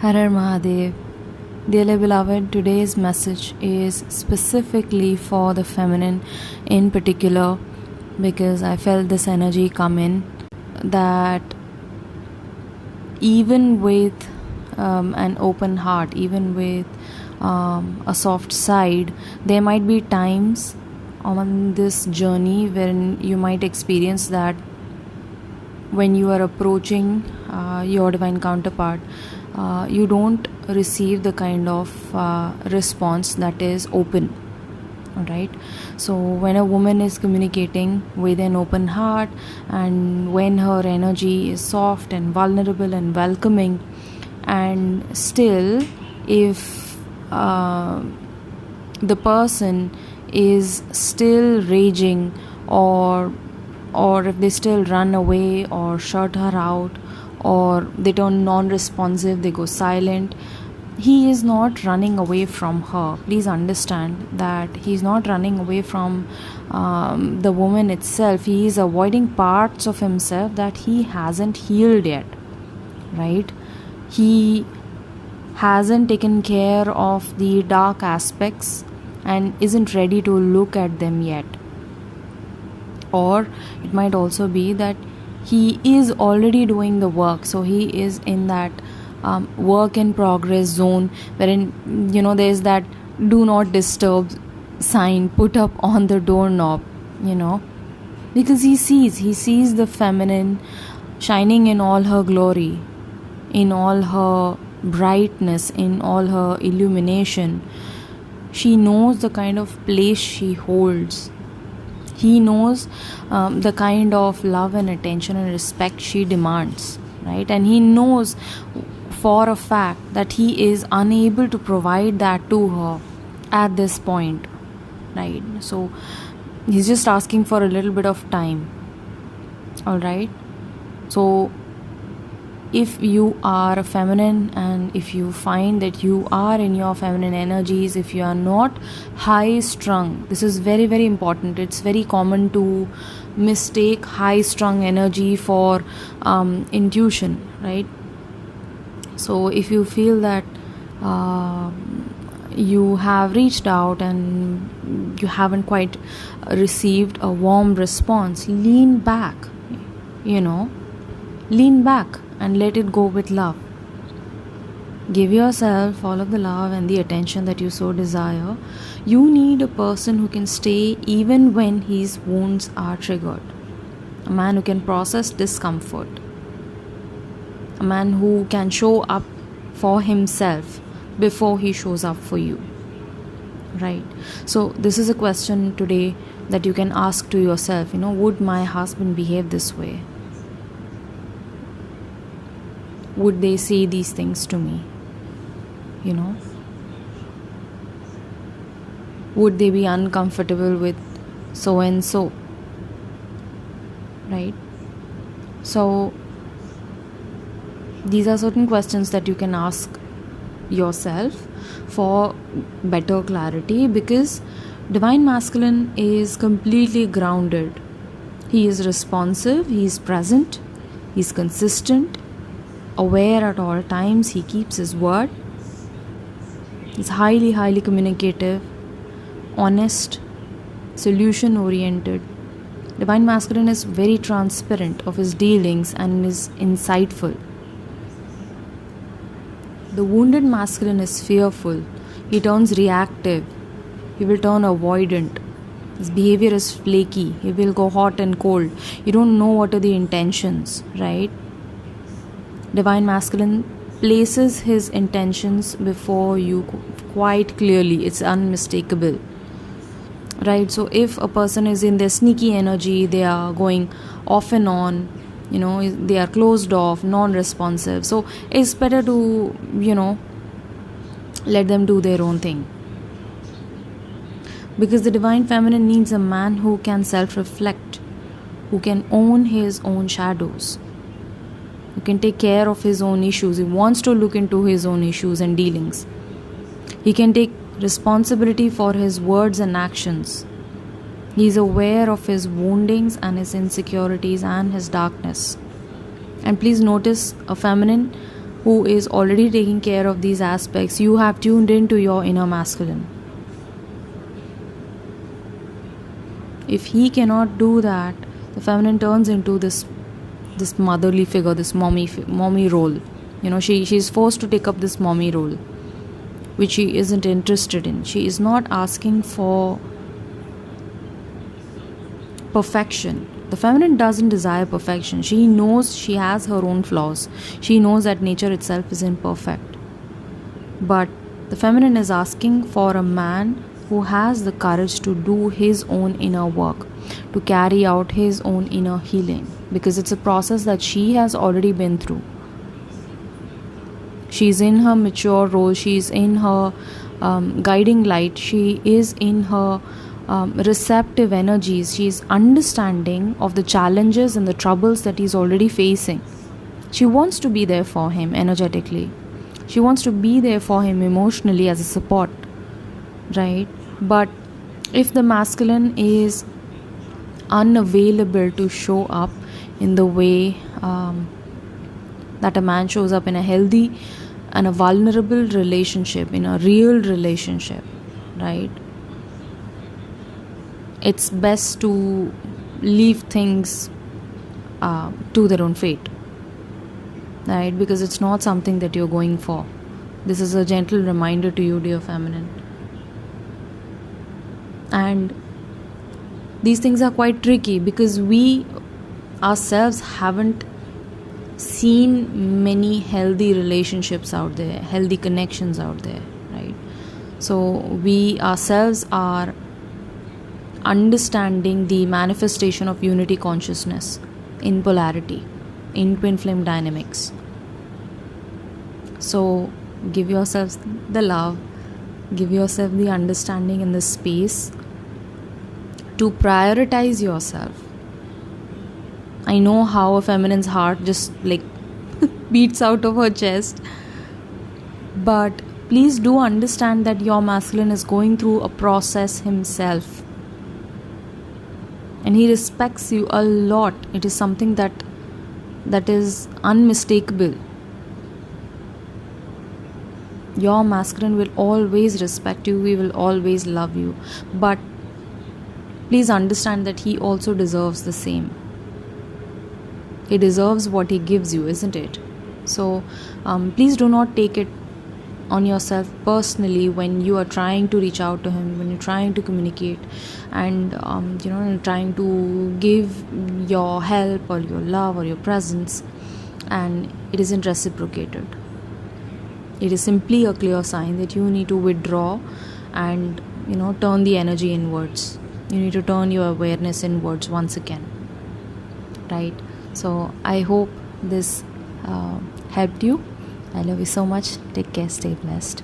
Har Har Mahadev. Dearly beloved, today's message is specifically for the feminine in particular, because I felt this energy come in that even with an open heart, even with a soft side, there might be times on this journey when you might experience that when you are approaching your divine counterpart, you don't receive the kind of response that is open. Alright, so when a woman is communicating with an open heart, and when her energy is soft and vulnerable and welcoming, and still if the person is still raging, or if they still run away or shut her out, or they turn non-responsive, they go silent, he is not running away from her. Please understand that he's not running away from the woman itself. He is avoiding parts of himself that he hasn't healed yet, right? He hasn't taken care of the dark aspects and isn't ready to look at them yet. Or it might also be that he is already doing the work, so he is in that work in progress zone, wherein there's that do not disturb sign put up on the doorknob, because he sees the feminine shining in all her glory, in all her brightness, in all her illumination. She knows the kind of place she holds. He knows the kind of love and attention and respect she demands, right? And he knows for a fact that he is unable to provide that to her at this point, right? So he's just asking for a little bit of time. All right, so if you are a feminine, and if you find that you are in your feminine energies, if you are not high strung, this is very, very important. It's very common to mistake high strung energy for intuition, right? So if you feel that you have reached out and you haven't quite received a warm response, lean back, lean back and let it go with love. Give yourself all of the love and the attention that you so desire. You need a person who can stay even when his wounds are triggered. A man who can process discomfort. A man who can show up for himself before he shows up for you. Right? So this is a question today that you can ask to yourself, would my husband behave this way? Would they say these things to me? Would they be uncomfortable with so and so? Right? So these are certain questions that you can ask yourself for better clarity, because divine masculine is completely grounded. He is responsive, he is present, he is consistent, aware at all times, he keeps his word. He's highly, highly communicative, honest, solution oriented. Divine masculine is very transparent of his dealings and is insightful. The wounded masculine is fearful. He turns reactive. He will turn avoidant. His behavior is flaky. He will go hot and cold. You don't know what are the intentions, right? Divine masculine places his intentions before you quite clearly. It's unmistakable, right? So if a person is in their sneaky energy, they are going off and on, they are closed off, non-responsive. So it's better to, let them do their own thing. Because the divine feminine needs a man who can self-reflect, who can own his own shadows, who can take care of his own issues. He wants to look into his own issues and dealings. He can take responsibility for his words and actions. He is aware of his woundings and his insecurities and his darkness. And please notice, a feminine who is already taking care of these aspects, you have tuned into your inner masculine. If he cannot do that, the feminine turns into this motherly figure, this mommy role. She's forced to take up this mommy role, which she isn't interested in. She is not asking for perfection. The feminine doesn't desire perfection. She knows she has her own flaws. She knows that nature itself is imperfect. But the feminine is asking for a man who has the courage to do his own inner work, to carry out his own inner healing, because it's a process that she has already been through. She's in her mature role, she's in her guiding light, she is in her receptive energies, she's understanding of the challenges and the troubles that he's already facing. She wants to be there for him energetically. She wants to be there for him emotionally as a support, right? But if the masculine is unavailable to show up in the way that a man shows up in a healthy and a vulnerable relationship, in a real relationship, right? It's best to leave things to their own fate, right? Because it's not something that you're going for. This is a gentle reminder to you, dear feminine. And these things are quite tricky because we ourselves haven't seen many healthy relationships out there, healthy connections out there, right? So we ourselves are understanding the manifestation of unity consciousness in polarity, in twin flame dynamics. So give yourself the love, give yourself the understanding and the space to prioritize yourself. I know how a feminine's heart just beats out of her chest, but please do understand that your masculine is going through a process himself, and he respects you a lot. It is something that is unmistakable. Your masculine will always respect you, he will always love you, but please understand that he also deserves the same. He deserves what he gives you, isn't it? So please do not take it on yourself personally when you are trying to reach out to him, when you're trying to communicate and trying to give your help or your love or your presence, and it isn't reciprocated. It is simply a clear sign that you need to withdraw and turn the energy inwards. You need to turn your awareness inwards once again, right? So I hope this helped you. I love you so much. Take care. Stay blessed.